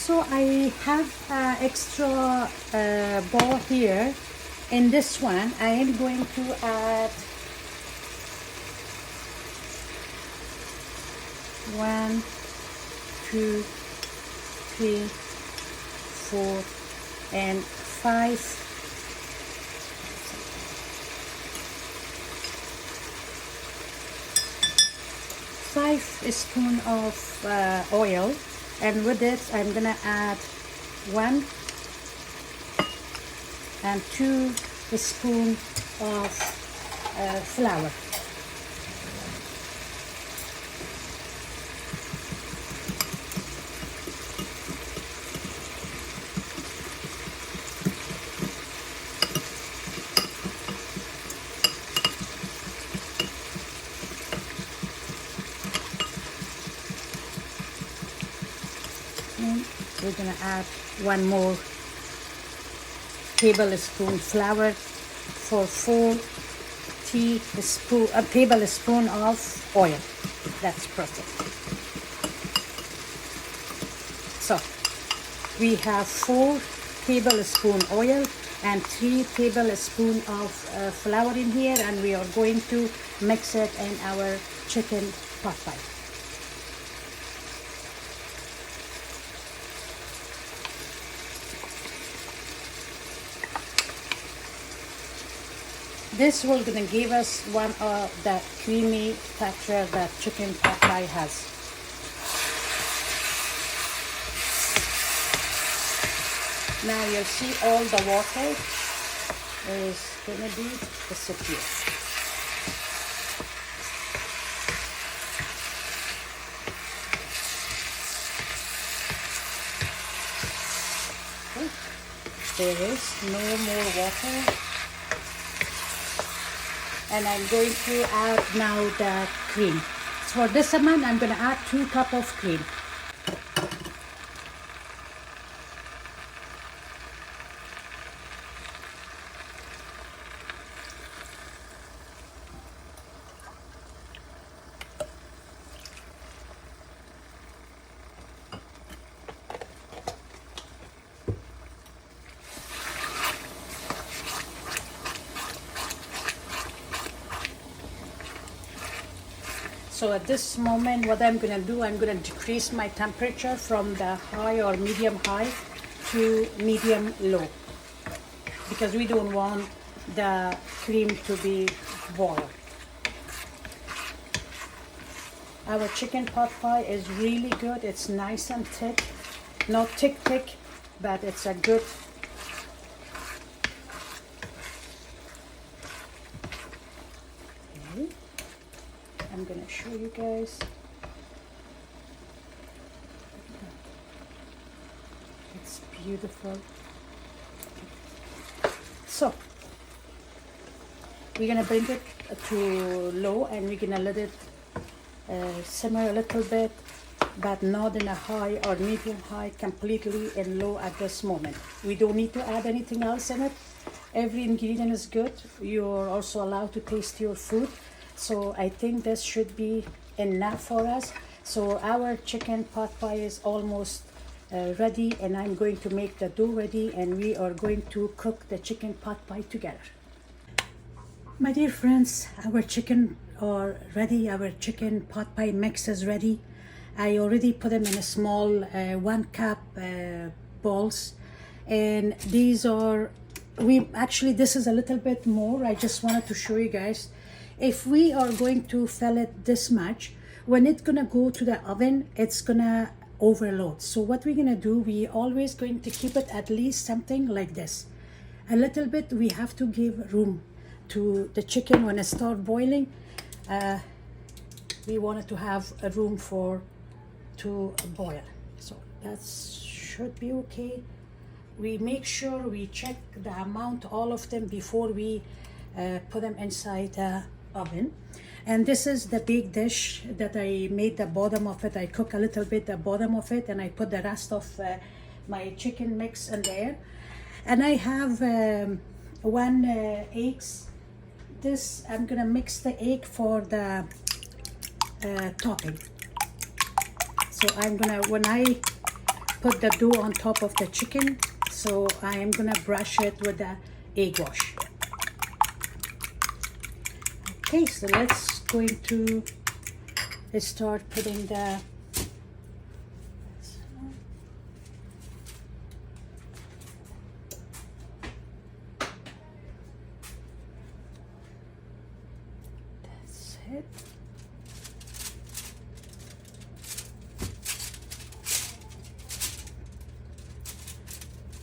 So I have extra ball here. In this one, I am going to add 1, 2, 3, 4, and 5. 5 spoons of oil, and with it I'm gonna add 1 and 2 spoons of flour. And we're gonna add 1 more tablespoon flour for 4 tablespoon of oil. That's perfect. So we have 4 tablespoon oil and 3 tablespoon of flour in here, and we are going to mix it in our chicken pot pie. This will gonna give us one of the creamy texture that chicken pot pie has. Now you'll see all the water is gonna be disappear. Okay. There is no more water. And I'm going to add now the cream. So for this amount, I'm going to add 2 cups of cream. So at this moment, what I'm going to do, I'm going to decrease my temperature from the high or medium high to medium low, because we don't want the cream to be boiled. Our chicken pot pie is really good. It's nice and thick, not thick, but it's a good. I'm gonna show you guys. It's beautiful. So we're gonna bring it to low, and we're gonna let it simmer a little bit, but not in a high or medium high, completely in low at this moment. We don't need to add anything else in it. Every ingredient is good. You're also allowed to taste your food. So I think this should be enough for us. So our chicken pot pie is almost ready, and I'm going to make the dough ready, and we are going to cook the chicken pot pie together. My dear friends, our chicken are ready. Our chicken pot pie mix is ready. I already put them in a small 1 cup balls, and these are, this is a little bit more. I just wanted to show you guys. If we are going to fill it this much, when it's gonna go to the oven, it's gonna overload. So what we're gonna do, we always going to keep it at least something like this. A little bit, we have to give room to the chicken when it starts boiling. We wanted to have a room to boil. So that should be okay. We make sure we check the amount, all of them, before we put them inside the oven. And this is the big dish that I made the bottom of it. I cook a little bit the bottom of it, and I put the rest of my chicken mix in there. And I have 1 eggs. This, I'm gonna mix the egg for the topping. So I'm gonna, when I put the dough on top of the chicken, so I am gonna brush it with the egg wash. Okay, so let's going to start putting the that's it.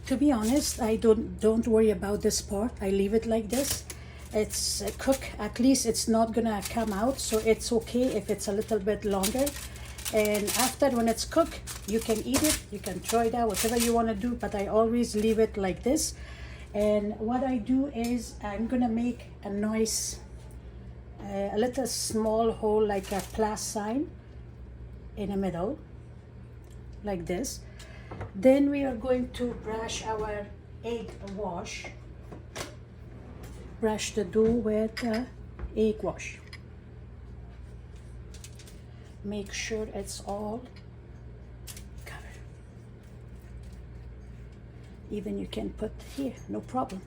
To be honest, I don't worry about this part. I leave it like this. It's cook, at least it's not gonna come out, so it's okay if it's a little bit longer. And after, when it's cooked, you can eat it, you can throw it out, whatever you want to do, but I always leave it like this. And what I do is I'm gonna make a nice a little small hole, like a plus sign in the middle, like this. Then we are going to brush our egg wash. Brush the dough with the egg wash. Make sure it's all covered. Even you can put here, no problem.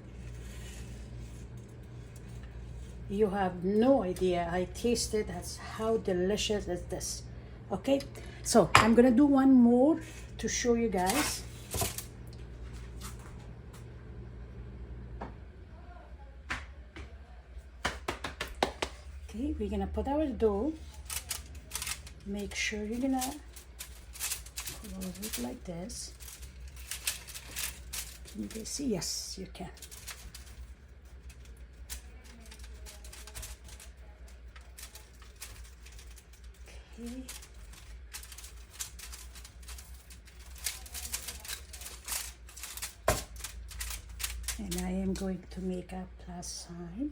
You have no idea. I tasted, that's how delicious is this. Okay, so I'm gonna do one more to show you guys. Okay, we're gonna put our dough. Make sure you're gonna close it like this. Can you guys see? Yes, you can. Okay. And I am going to make a plus sign,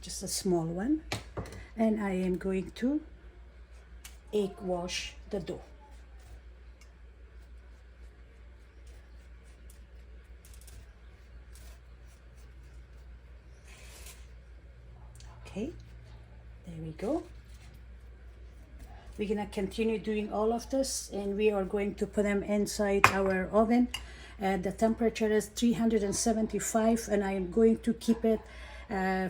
just a small one, and I am going to egg wash the dough. Okay, there we go. We're gonna continue doing all of this, and we are going to put them inside our oven. The temperature is 375, and I am going to keep it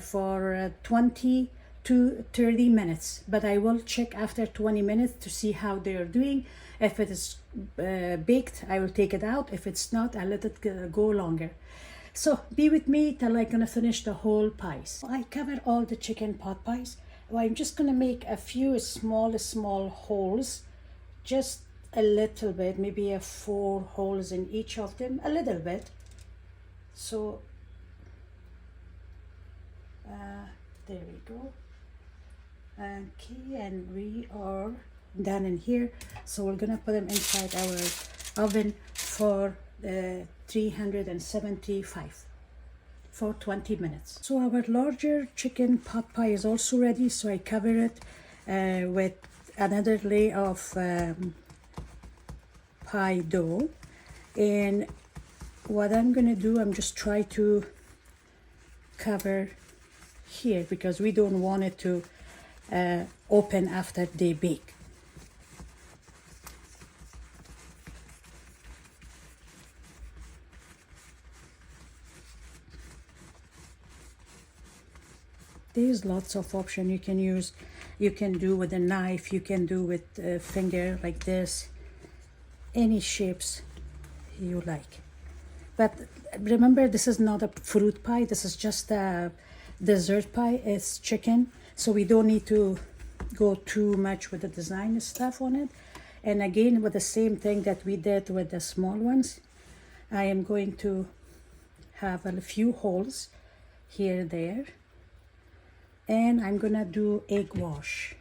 for 20 to 30 minutes. But I will check after 20 minutes to see how they are doing. If it is baked, I will take it out. If it's not, I'll let it go longer. So be with me till I'm gonna finish the whole pies. I covered all the chicken pot pies. Well, I'm just gonna make a few small holes, just a little bit, maybe 4 holes in each of them, a little bit. So there we go. Okay, and we are done in here. So we're gonna put them inside our oven for 375 for 20 minutes. So our larger chicken pot pie is also ready. So I cover it with another layer of pie dough, and what I'm gonna do, I'm just try to cover here because we don't want it to open after they bake. There's lots of options you can use. You can do with a knife, you can do with a finger like this, any shapes you like. But remember, this is not a fruit pie, this is just a dessert pie. It's chicken, so we don't need to go too much with the design stuff on it. And again, with the same thing that we did with the small ones, I am going to have a few holes here, there, and I'm gonna do egg wash.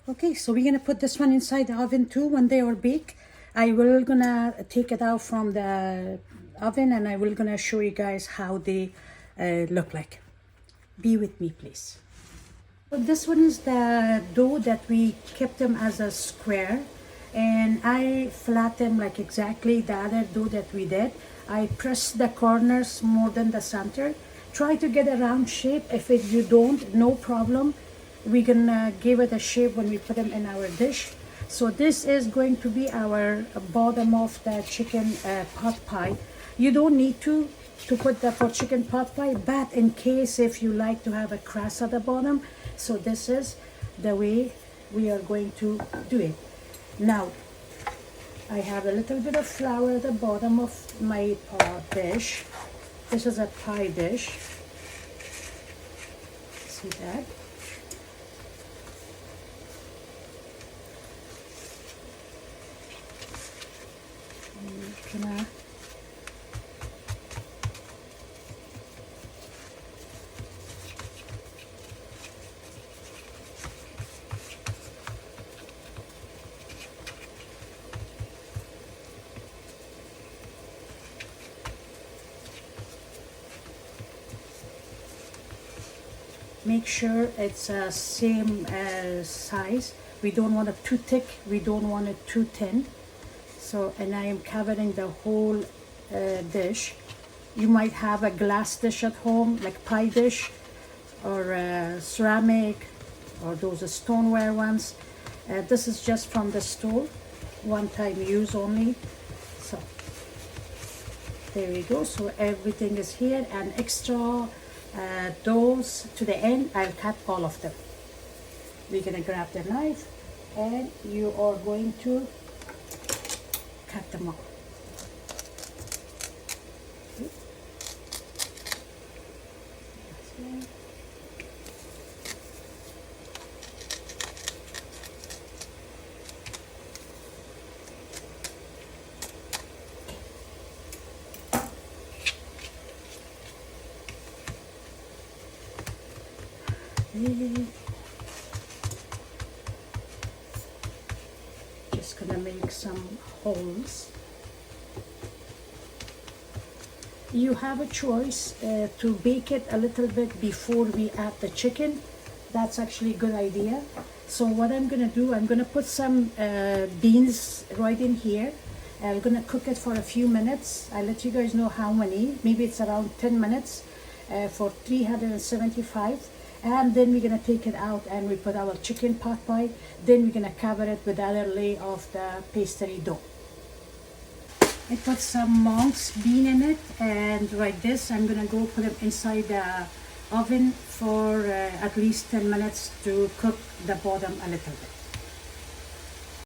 Okay, so we're gonna put this one inside the oven too. When they are baked, I will gonna take it out from the oven, and I will gonna show you guys how they look like. Be with me, please. So this one is the dough that we kept them as a square, and I flat them like exactly the other dough that we did. I press the corners more than the center, Try to get a round shape. If you don't, no problem. We can give it a shape when we put them in our dish. So this is going to be our bottom of the chicken pot pie. You don't need to put that for chicken pot pie, but in case if you like to have a crust at the bottom, so this is the way we are going to do it. Now, I have a little bit of flour at the bottom of my dish. This is a pie dish. See that? Gonna make sure it's same size. We don't want it too thick, we don't want it too thin. So, and I am covering the whole dish. You might have a glass dish at home, like pie dish, or ceramic, or those stoneware ones. This is just from the store, one-time use only. So there we go. So everything is here, and extra those to the end, I'll cut all of them. We're gonna grab the knife, and you are going to cut them off. Just gonna make some holes. You have a choice to bake it a little bit before we add the chicken. That's actually a good idea. So what I'm gonna do, I'm gonna put some beans right in here. I'm gonna cook it for a few minutes. I'll let you guys know how many. Maybe it's around 10 minutes for 375. And then we're gonna take it out and we put our chicken pot pie. Then we're gonna cover it with the other layer of the pastry dough. I put some monk's bean in it, and like this, I'm gonna go put them inside the oven for at least 10 minutes to cook the bottom a little bit.